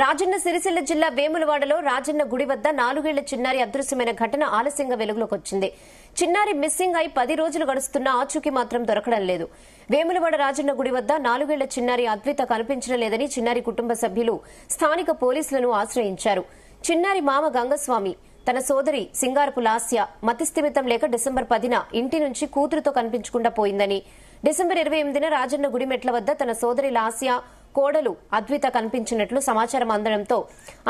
రాజన్న సిరిసిల్ల జిల్లా వేములవాడలో రాజన్న గుడి వద్ద 4 ఏళ్ల చిన్నారి అదృశ్యమైన ఘటన ఆలస్యంగా వెలుగులోకి వచ్చింది. చిన్నారి మిస్సింగ్ అయి 10 రోజులు గడుస్తున్నా ఆచూకీ మాత్రం దొరకడం లేదు. వేములవాడ రాజన్న గుడి వద్ద 4 ఏళ్ల చిన్నారి అద్విత కనిపించడం లేదని చిన్నారి కుటుంబ సభ్యులు స్థానిక పోలీసులను ఆశ్రయించారు. చిన్నారి మామ గంగస్వామి తన సోదరి సింగారపు లాస్య మతిస్థిమితం లేక డిసెంబర్ 10న ఇంటి నుంచి కూతురుతో కనిపించకుండా పోయిందని, డిసెంబర్ 28న రాజన్న గుడి మెట్ల వద్ద తన సోదరి లాస్య కోడలు అద్విత కనిపించినట్లు సమాచారం అందడంతో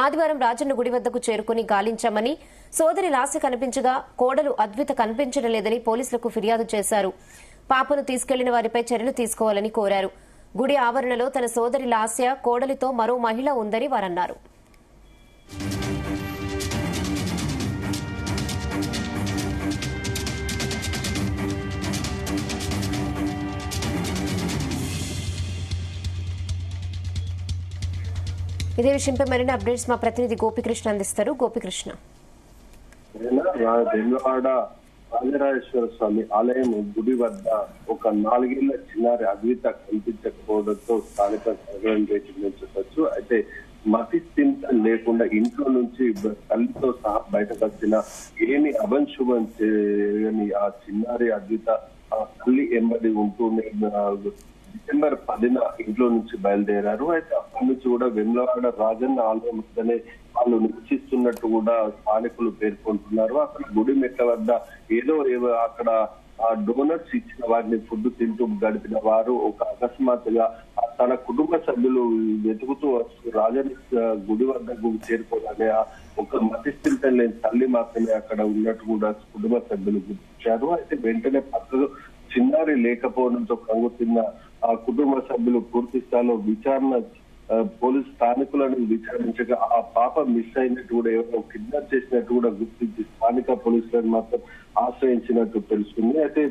ఆదివారం రాజన్న గుడి వద్దకు చేరుకుని గాలించామని, సోదరి లాస్య కనిపించగా కోడలు అద్విత కనిపించడం లేదని పోలీసులకు ఫిర్యాదు చేశారు. పాపను తీసుకెళ్లిన వారిపై చర్యలు తీసుకోవాలని కోరారు. గుడి ఆవరణలో తన సోదరి లాస్య కోడలితో మరో మహిళ ఉందని వారన్నారు. ఇదే విషయంపై మరిన్ని అప్డేట్స్ మా ప్రతినిధి గోపికృష్ణ అందిస్తారు. గోపికృష్ణ, వేములవాడ రాజరాజేశ్వర స్వామి ఆలయం గుడి వద్ద ఒక 4 ఏళ్ల చిన్నారి అద్విత కనిపించకపోవడంతో స్థానిక చెప్పచ్చు. అయితే మతి స్థిమితం లేకుండా ఇంట్లో నుంచి తల్లితో సహా బయటకు వచ్చిన ఏమి అభంశుభం చేయని ఆ చిన్నారి అద్విత ఆ తల్లి ఎంబడి ఉంటూనే డిసెంబర్ 10న ఇంట్లో నుంచి బయలుదేరారు. అయితే అప్పటి నుంచి కూడా వేములవాడ రాజన్న ఆలయం వద్దనే వాళ్ళు నివసిస్తున్నట్టు కూడా స్థానికులు పేర్కొంటున్నారు. అక్కడ గుడి మెట్ల వద్ద ఏదో అక్కడ ఆ డోనర్స్ ఇచ్చిన వారిని ఫుడ్ తింటూ గడిపిన వారు ఒక అకస్మాత్తుగా తన కుటుంబ సభ్యులు వెతుకుతూ రాజన్న గుడి వద్దకు చేరుకోగానే ఒక మతిస్థిమితం లేని తల్లి మాత్రమే అక్కడ ఉన్నట్టు కూడా కుటుంబ సభ్యులు గుర్తించారు. అయితే వెంటనే పక్కకు చిన్నారి లేకపోవడంతో కంగుతిన్న ఆ కుటుంబ సభ్యులు పూర్తి స్థాయిలో విచారణ పోలీసు స్థానికులను విచారించగా ఆ పాప మిస్ అయినట్టు కూడా ఎవరో కిడ్నాప్ చేసినట్టు కూడా గుర్తించి స్థానిక పోలీసులను మాత్రం ఆశ్రయించినట్టు తెలుస్తుంది. అయితే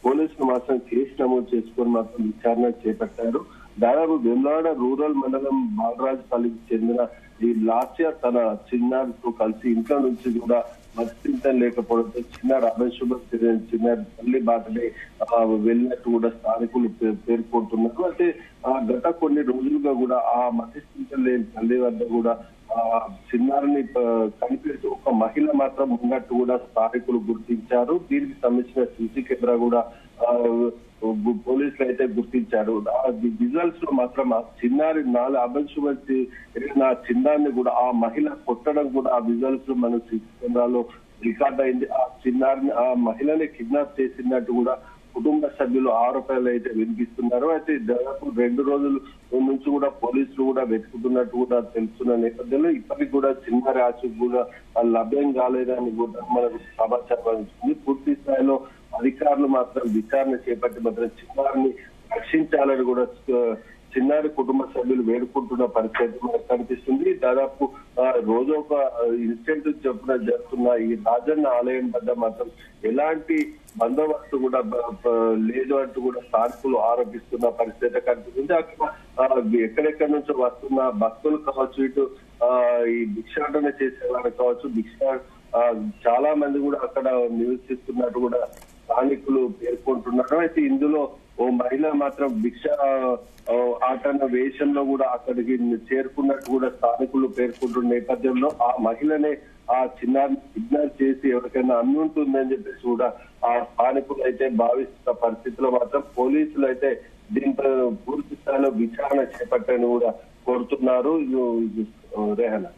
పోలీసులు మాత్రం కేసు నమోదు చేసుకుని మాత్రం విచారణ చేపట్టారు. దాదాపు వేములవాడ రూరల్ మండలం బాలరాజుపల్లికి చెందిన ఈ లాస్య తన చిన్నారితో కలిసి ఇంట్లో నుంచి కూడా మతిస్థిమితం లేకపోవడంతో చిన్నారి అభంశుభం చిన్నారి తల్లి బాటనే వెళ్ళినట్టు కూడా స్థానికులు పేర్కొంటున్నారు. అయితే గత కొన్ని రోజులుగా కూడా ఆ మతిస్థిమితం లేని తల్లి వద్ద కూడా చిన్నారిని కనిపించి ఒక మహిళ మాత్రం ఉన్నట్టు కూడా స్థానికులు గుర్తించారు. దీనికి సంబంధించిన సీసీ కెమెరా కూడా పోలీసులు అయితే గుర్తించారు. విజువల్స్ లో మాత్రం ఆ చిన్నారి 4 అభంశుభం చిన్నారిని కూడా ఆ మహిళ కొట్టడం కూడా ఆ విజువల్స్ లో మన సీసీ కెమెరాలో రికార్డ్ అయింది. ఆ చిన్నారిని ఆ మహిళని కిడ్నాప్ చేసినట్టు కూడా కుటుంబ సభ్యులు ఆరోపణలు అయితే వినిపిస్తున్నారు. అయితే దాదాపు 2 రోజుల నుంచి కూడా పోలీసులు కూడా వెతుకుతున్నట్టు కూడా తెలుస్తున్న నేపథ్యంలో ఇప్పటికి కూడా చిన్నారి ఆచూకీ కూడా లభ్యం కాలేదని కూడా మనకు సమాచారం అందిస్తుంది. పూర్తి స్థాయిలో అధికారులు మాత్రం విచారణ చేపట్టి మాత్రం చిన్నారిని రక్షించాలని కూడా చిన్నారి కుటుంబ సభ్యులు వేడుకుంటున్న పరిస్థితి మనకు కనిపిస్తుంది. దాదాపు రోజు ఒక ఇన్సిడెంట్ చొప్పున జరుగుతున్న ఈ రాజన్న ఆలయం వద్ద మాత్రం ఎలాంటి బందోబస్తు కూడా లేదు అంటూ కూడా స్థానికులు ఆరోపిస్తున్న పరిస్థితి కనిపిస్తుంది. అక్కడ ఎక్కడెక్కడి నుంచో వస్తున్న భక్తులు కావచ్చు, ఇటు ఈ భిక్షాటన చేసేవారు కావచ్చు, చాలా మంది కూడా అక్కడ నివసిస్తున్నట్టు కూడా స్థానికులు పేర్కొంటున్నారు. అయితే ఇందులో ఓ మహిళ మాత్రం భిక్ష ఆటన వేషంలో కూడా అక్కడికి చేరుకున్నట్టు కూడా స్థానికులు పేర్కొంటున్న నేపథ్యంలో ఆ మహిళనే ఆ చిన్నారిని కిడ్నాప్ చేసి ఎవరికైనా అమ్ముంటుందని చెప్పేసి కూడా ఆ స్థానికులు అయితే భావిస్తున్న పరిస్థితిలో మాత్రం పోలీసులు అయితే దీంతో పూర్తి స్థాయిలో విచారణ చేపట్టని కూడా కోరుతున్నారు. రేహనా.